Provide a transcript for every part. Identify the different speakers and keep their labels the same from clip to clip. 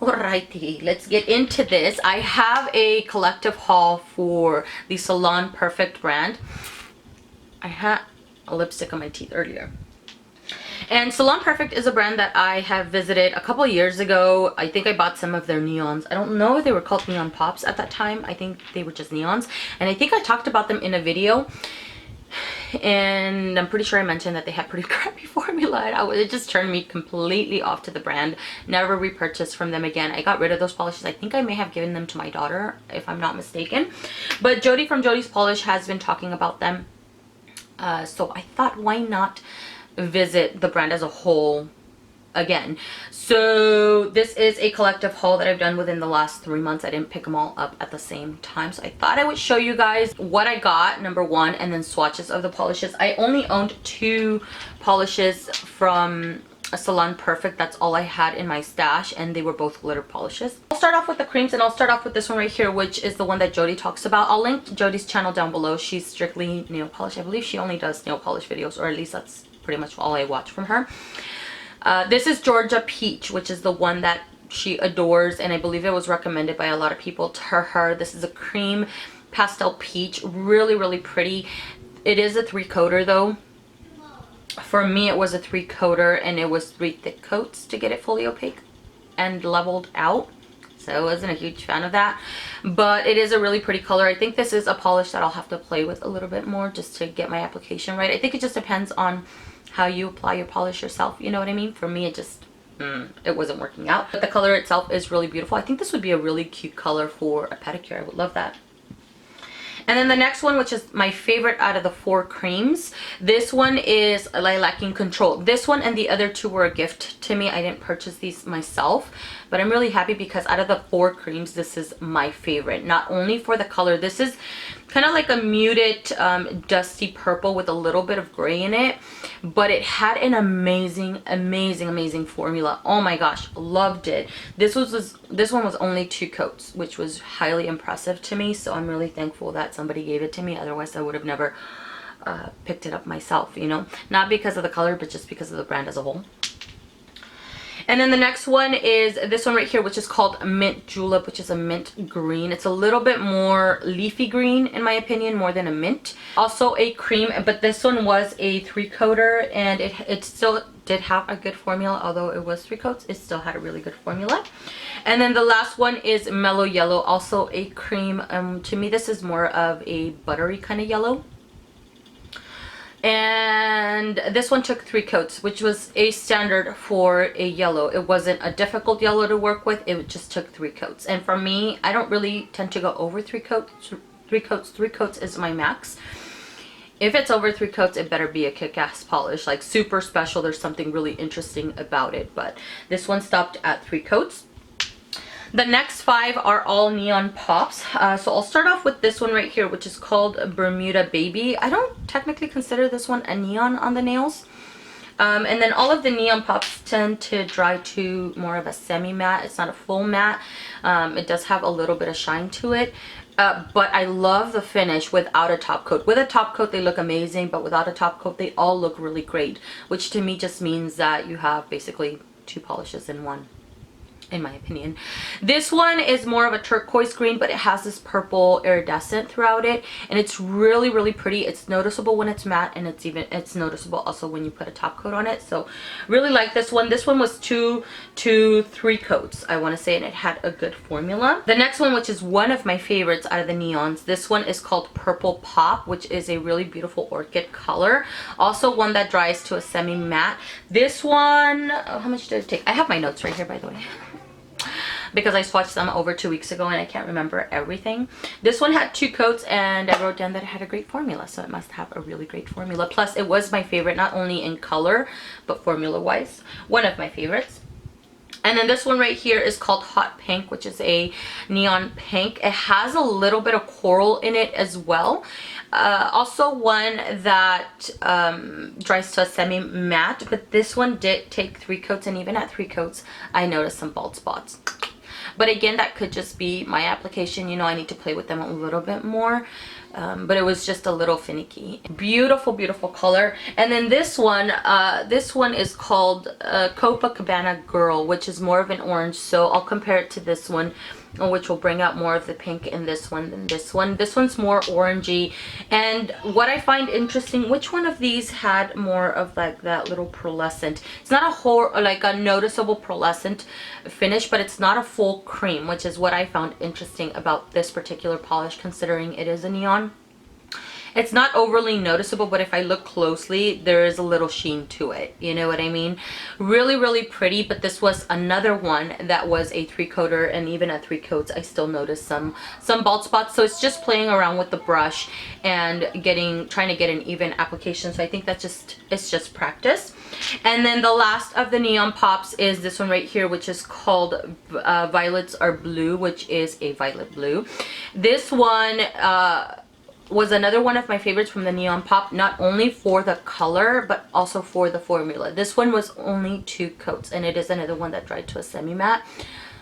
Speaker 1: Alrighty, let's get into this. I have a collective haul for the Salon Perfect brand. I had a lipstick on my teeth earlier. And Salon Perfect is a brand that I have visited a couple of years ago. I think I bought some of their neons. I don't know if they were called neon pops at that time. I think they were just neons. And I think I talked about them in a video. And I'm pretty sure I mentioned that they had pretty crappy formula. It just turned me completely off to the brand. Never repurchased from them again. I got rid of those polishes. I think I may have given them to my daughter, if I'm not mistaken. But Jody from Jodis Polish has been talking about them. So I thought, why not visit the brand as a whole again. So this is a collective haul that I've done within the last 3 months. I didn't pick them all up at the same time, so I thought I would show you guys what I got, number one, and then swatches of the polishes. I only owned 2 polishes from Salon Perfect. That's all I had in my stash, and they were both glitter polishes. I'll start off with the creams, and I'll start off with this one right here, which is the one that Jody talks about. I'll link Jodis channel down below. She's strictly nail polish. I believe she only does nail polish videos, or at least that's pretty much all I watch from her. This is Georgia Peach, which is the one that she adores, and I believe it was recommended by a lot of people to her. This is a cream pastel peach, really pretty. It is a 3-coater though. For me it was a 3-coater, and it was 3 thick coats to get it fully opaque and leveled out, so I wasn't a huge fan of that, but it is a really pretty color. I think this is a polish that I'll have to play with a little bit more just to get my application right. I think it just depends on how you apply your polish yourself, you know what I mean? For me, it just it wasn't working out, but the color itself is really beautiful. I think this would be a really cute color for a pedicure. I would love that. And then the next one, which is my favorite out of the 4 creams, this one is Lilacking Control. This one and the other 2 were a gift to me. I didn't purchase these myself, but I'm really happy because out of the 4 creams, this is my favorite. Not only for the color, this is kind of like a muted dusty purple with a little bit of gray in it, but it had an amazing formula. Oh my gosh, loved it. This one was only 2 coats, which was highly impressive to me, so I'm really thankful that somebody gave it to me. Otherwise I would have never picked it up myself, you know, not because of the color, but just because of the brand as a whole. And then the next one is this one right here, which is called Mint Julep, which is a mint green. It's a little bit more leafy green, in my opinion, more than a mint. Also a cream, but this one was a 3-coater, and it still did have a good formula. Although it was 3 coats, it still had a really good formula. And then the last one is Mellow Yellow, also a cream. To me, this is more of a buttery kind of yellow. And this one took 3 coats, which was a standard for a yellow. It wasn't a difficult yellow to work with. It just took 3 coats. And for me, I don't really tend to go over 3 coats. 3 coats is my max. If it's over 3 coats, it better be a kick-ass polish, like super special. There's something really interesting about it. But this one stopped at 3 coats. The next 5 are all neon pops. So I'll start off with this one right here, which is called Bermuda Baby. I don't technically consider this one a neon on the nails. And then all of the neon pops tend to dry to more of a semi-matte. It's not a full matte. It does have a little bit of shine to it. But I love the finish without a top coat. With a top coat, they look amazing, but without a top coat, they all look really great, which to me just means that you have basically 2 polishes in one, in my opinion. This one is more of a turquoise green, but it has this purple iridescent throughout it, and it's really pretty. It's noticeable when it's matte, and it's noticeable also when you put a top coat on it. So really like this one. This one was 2 to 3 coats, I want to say, and it had a good formula. The next one, which is one of my favorites out of the neons, this one is called Purple Pop, which is a really beautiful orchid color. Also one that dries to a semi matte. This one, oh, how much did it take? I have my notes right here, by the way, because I swatched them over 2 weeks ago and I can't remember everything. This one had 2 coats, and I wrote down that it had a great formula, so it must have a really great formula. Plus it was my favorite, not only in color but formula wise, one of my favorites. And then this one right here is called Hot Pink, which is a neon pink. It has a little bit of coral in it as well. Also one that dries to a semi matte, but this one did take 3 coats, and even at 3 coats I noticed some bald spots. But again, that could just be my application, you know, I need to play with them a little bit more. but it was just a little finicky. Beautiful, beautiful color. And then this one is called Copacabana Girl, which is more of an orange. So I'll compare it to this one, which will bring out more of the pink in this one than this one. This one's more orangey. And what I find interesting, which one of these had more of like that little pearlescent? It's not a whole, like a noticeable pearlescent finish, but it's not a full cream, which is what I found interesting about this particular polish, considering it is a neon. It's not overly noticeable, but if I look closely, there is a little sheen to it. You know what I mean? Really, really pretty. But this was another one that was a 3-coater, and even at 3 coats, I still noticed some bald spots. So it's just playing around with the brush and trying to get an even application. So I think that's it's just practice. And then the last of the neon pops is this one right here, which is called Violets Are Blue, which is a violet blue. This one was another one of my favorites from the neon pop, not only for the color but also for the formula. This one was only 2 coats, and it is another one that dried to a semi matte.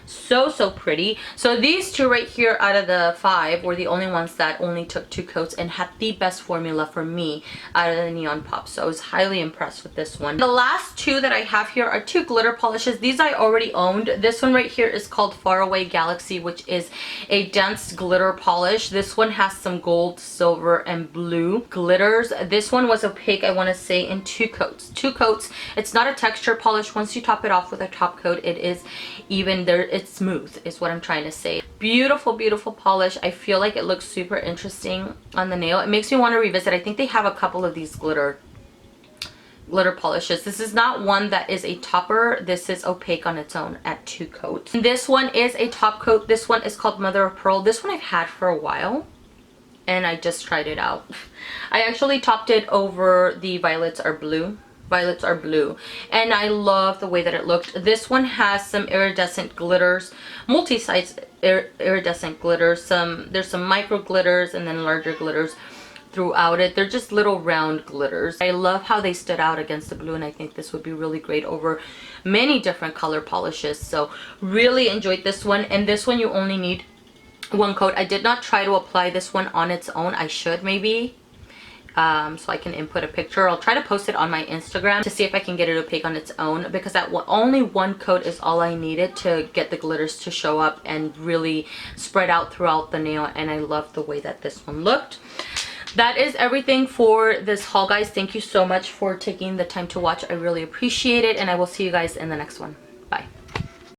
Speaker 1: So pretty. So these two right here out of the 5 were the only ones that only took 2 coats and had the best formula for me out of the neon pop. So I was highly impressed with this one. The last 2 that I have here are 2 glitter polishes. These I already owned. This one right here is called Faraway Galaxy, which is a dense glitter polish. This one has some gold, silver, and blue glitters. This one was opaque, I want to say, in 2 coats. 2 coats. It's not a texture polish. Once you top it off with a top coat, it is even there. It's smooth is what I'm trying to say. Beautiful, beautiful polish. I feel like it looks super interesting on the nail. It makes me want to revisit. I think they have a couple of these glitter polishes. This is not one that is a topper. This is opaque on its own at 2 coats. This one is a top coat. This one is called Mother of Pearl. This one I've had for a while, and I just tried it out. I actually topped it over the Violets Are Blue. Violets Are Blue, and I love the way that it looked. This one has some iridescent glitters, multi-size iridescent glitters. There's some micro glitters and then larger glitters throughout it. They're just little round glitters. I love how they stood out against the blue, and I think this would be really great over many different color polishes. So really enjoyed this one, and this one you only need 1 coat. I did not try to apply this one on its own. I should maybe. So I can input a picture. I'll try to post it on my Instagram to see if I can get it opaque on its own, because that only 1 coat is all I needed to get the glitters to show up and really spread out throughout the nail, and I love the way that this one looked. That is everything for this haul, guys. Thank you so much for taking the time to watch. I really appreciate it, and I will see you guys in the next one. Bye.